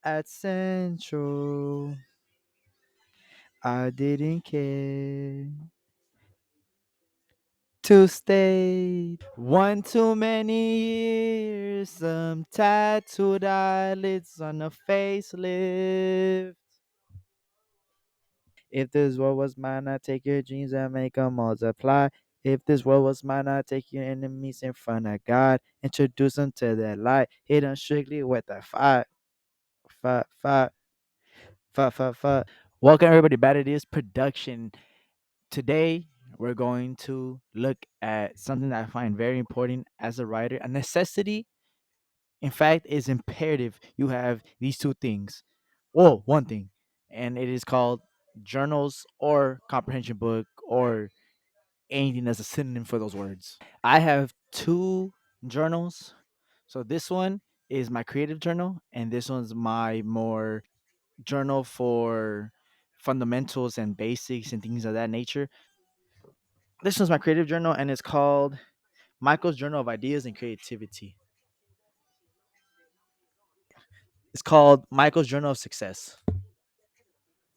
at Central. I didn't care to stay one too many years. Some tattooed eyelids on a facelift. If this world was mine, I'd take your dreams and make them multiply. If this world was mine, I'd take your enemies in front of God, introduce them to that light, hit them strictly with that fire, fire, fire, fire, fire, fire. Welcome everybody back to this production. Today we're going to look at something that I find very important as a writer, a necessity. In fact, is imperative. You have these two things. Well, one thing, and it is called journals or comprehension book or anything that's a synonym for those words. I have two journals. So this one is my creative journal, and this one's my more journal for fundamentals and basics and things of that nature. This one's my creative journal, and it's called Michael's Journal of Ideas and Creativity. It's called Michael's Journal of Success.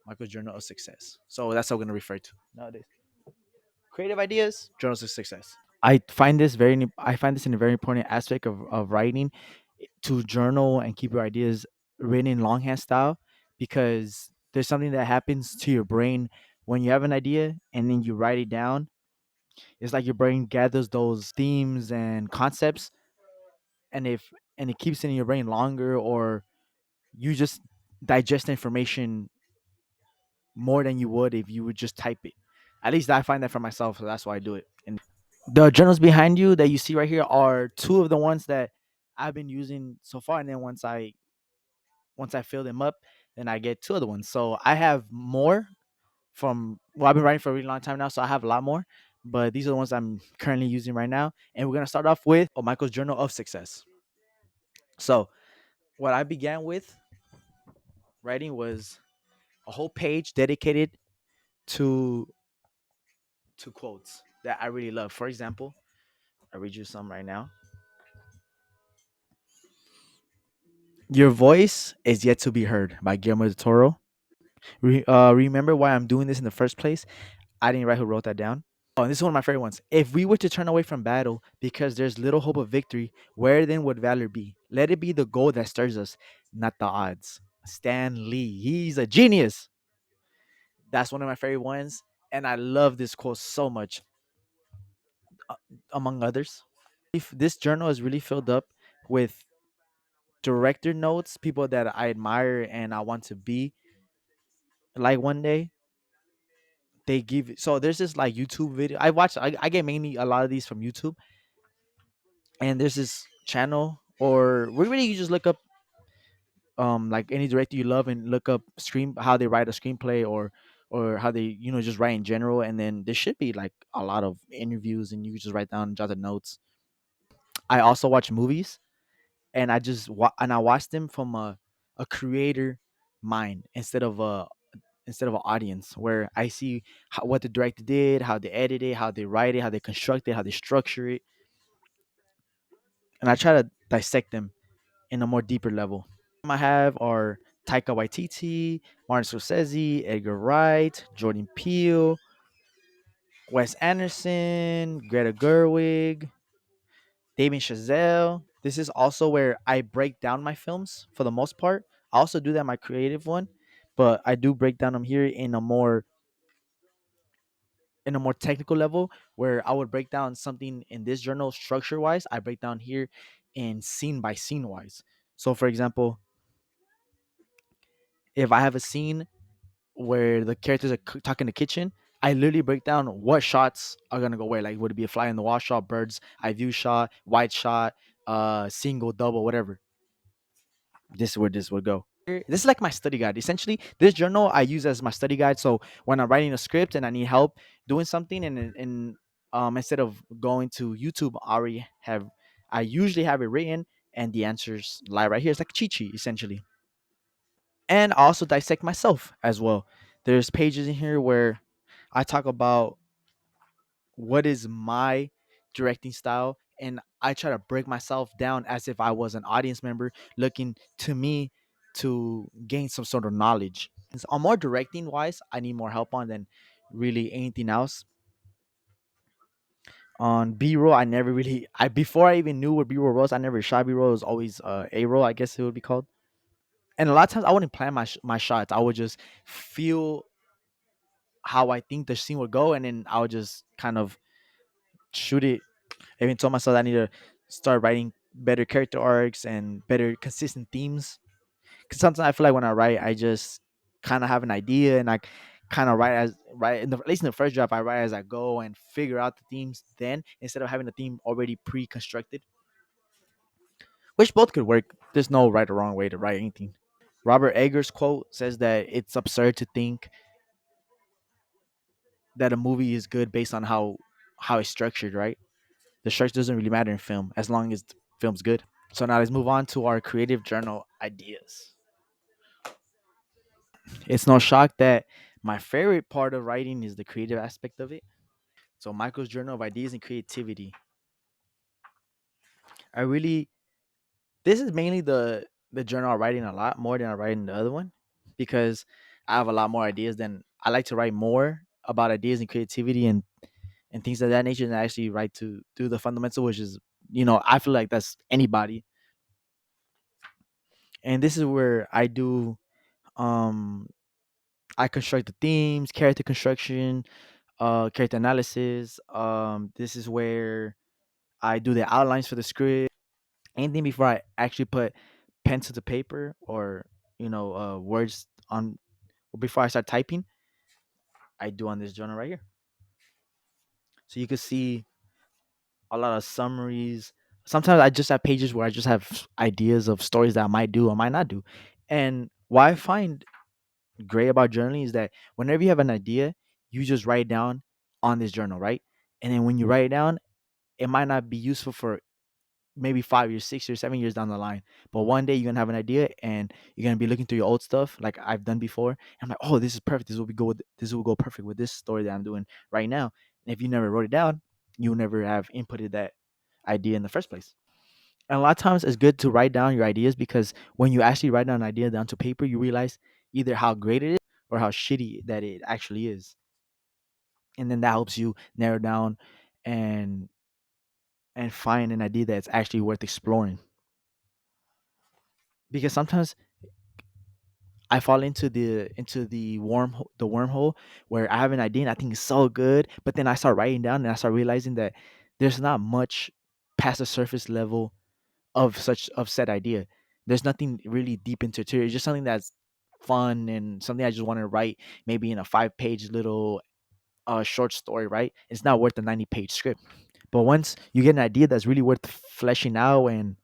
Michael's Journal of Success. So that's what I'm going to refer to nowadays. Creative ideas, journals of success. I find this in a very important aspect of writing, to journal and keep your ideas written in longhand style, because there's something that happens to your brain when you have an idea and then you write it down. It's like your brain gathers those themes and concepts, and if and it keeps it in your brain longer, or you just digest information more than you would if you would just type it. At least I find that for myself, so that's why I do it. And the journals behind you that you see right here are two of the ones that I've been using so far. And then once I fill them up, then I get two other ones. So I have more from I've been writing for a really long time now, so I have a lot more. But these are the ones I'm currently using right now. And we're gonna start off with Michael's Journal of Success. So what I began with writing was a whole page dedicated to quotes that I really love. For example, I read you some right now. Your voice is yet to be heard by Guillermo del Toro. Remember why I'm doing this in the first place? I didn't write who wrote that down. Oh, and this is one of my favorite ones. If we were to turn away from battle because there's little hope of victory, where then would valor be? Let it be the goal that stirs us, not the odds. Stan Lee, he's a genius. That's one of my favorite ones, and I love this quote so much, uh, among others. If this journal is really filled up with director notes, people that I admire and I want to be like one day. They give so there's this like YouTube video I watch. I get mainly a lot of these from YouTube, and there's this channel, or really you just look up like any director you love and look up screen how they write a screenplay, or how they just write in general, and then there should be like a lot of interviews and you can just write down and jot the notes. I also watch movies, and I watch them from a creator mind instead of an audience, where I see what the director did, how they edit it, how they write it, how they construct it, how they structure it, and I try to dissect them in a more deeper level. I have are Taika Waititi, Martin Scorsese, Edgar Wright, Jordan Peele, Wes Anderson, Greta Gerwig, Damien Chazelle. This is also where I break down my films for the most part. I also do that in my creative one, but I do break down them here in a more technical level, where I would break down something in this journal structure wise. I break down here in scene by scene wise. So, for example, if I have a scene where the characters are talking in the kitchen, I literally break down what shots are gonna go where. Like, would it be a fly in the wall shot, bird's eye view shot, wide shot, single, double, whatever. This is where this would go. This is like my study guide. Essentially, this journal I use as my study guide. So when I'm writing a script and I need help doing something, and instead of going to YouTube, I usually have it written, and the answers lie right here. It's like a cheat sheet essentially. And I also dissect myself as well. There's pages in here where I talk about what is my directing style, and I try to break myself down as if I was an audience member looking to me to gain some sort of knowledge. On more directing wise, I need more help on than really anything else. On B roll, I never really I before I even knew what B roll was, I never shot B roll. It was always A roll, I guess it would be called. And a lot of times I wouldn't plan my shots. I would just feel how I think the scene would go, and then I would just kind of shoot it. I even told myself I need to start writing better character arcs and better consistent themes. Because sometimes I feel like when I write, I just kind of have an idea and I kind of write in at least in the first draft, I write as I go and figure out the themes then instead of having the theme already pre-constructed, which both could work. There's no right or wrong way to write anything. Robert Eggers quote says that it's absurd to think that a movie is good based on how it's structured, right? The structure doesn't really matter in film as long as the film's good. So now let's move on to our creative journal ideas. It's no shock that my favorite part of writing is the creative aspect of it. So Michael's journal of ideas and creativity. I really this is mainly the journal I'm writing a lot more than I write in the other one because I have a lot more ideas than I like to write more about ideas and creativity and things of that nature than I actually write to do the fundamental, which is I feel like that's anybody. And this is where um I construct the themes, character construction, character analysis. This is where I do the outlines for the script. Anything before I actually put pencil to paper or words on before I start typing, I do on this journal right here. So you can see a lot of summaries. Sometimes I just have pages where I just have ideas of stories that I might do or might not do. And what I find great about journaling is that whenever you have an idea, you just write it down on this journal, right? And then when you write it down, it might not be useful for maybe 5 years, 6 years, 7 years down the line. But one day you're gonna have an idea and you're gonna be looking through your old stuff like I've done before. And I'm like, oh, this is perfect. This will go perfect with this story that I'm doing right now. And if you never wrote it down, you never have inputted that idea in the first place. And a lot of times it's good to write down your ideas because when you actually write down an idea down to paper, you realize either how great it is or how shitty that it actually is. And then that helps you narrow down and find an idea that's actually worth exploring. Because sometimes I fall into the wormhole where I have an idea and I think it's so good, but then I start writing down and I start realizing that there's not much past the surface level of said idea. There's nothing really deep into it. It's just something that's fun and something I just want to write maybe in a 5-page little short story, right? It's not worth a 90-page script. But once you get an idea that's really worth fleshing out and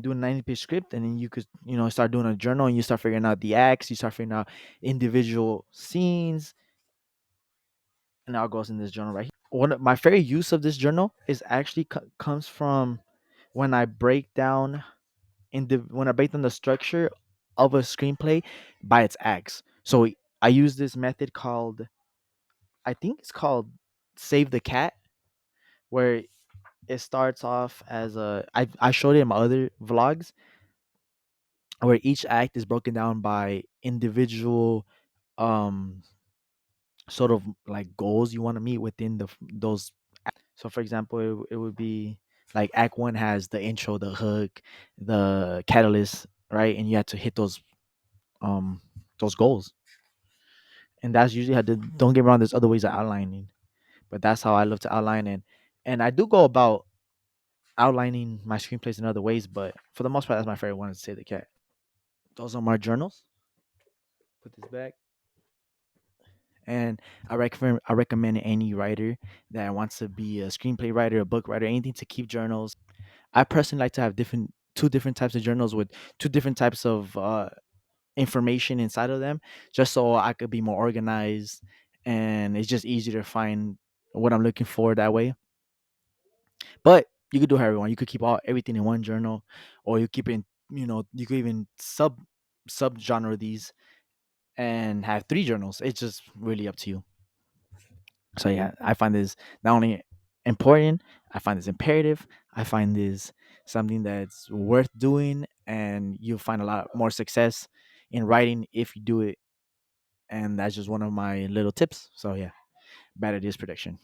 do a 90-page script, and then you could start doing a journal and you start figuring out the acts, you start figuring out individual scenes, and now it goes in this journal right here. One of my favorite use of this journal is actually comes from when I break down when I break down the structure of a screenplay by its acts. So I use this method called, I think it's called Save the Cat, where it starts off as I showed it in my other vlogs where each act is broken down by individual um sort of like goals you want to meet within those. So for example, it would be like act 1 has the intro, the hook, the catalyst, right? And you have to hit those goals. And that's usually how don't get me wrong, there's other ways of outlining, but that's how I love to outline. And I do go about outlining my screenplays in other ways, but for the most part that's my favorite one, to say the cat. Those are my journals. Put this back. And I recommend any writer that wants to be a screenplay writer, a book writer, anything, to keep journals. I personally like to have two different types of journals with two different types of information inside of them, just so I could be more organized and it's just easier to find what I'm looking for that way. But you could do however you want. You could keep everything in one journal, or you keep it in, you could even sub genre these and have three journals. It's just really up to you. So yeah, I find this not only important, I find this imperative. I find this something that's worth doing and you'll find a lot more success in writing if you do it. And that's just one of my little tips. So yeah, bad ideas prediction.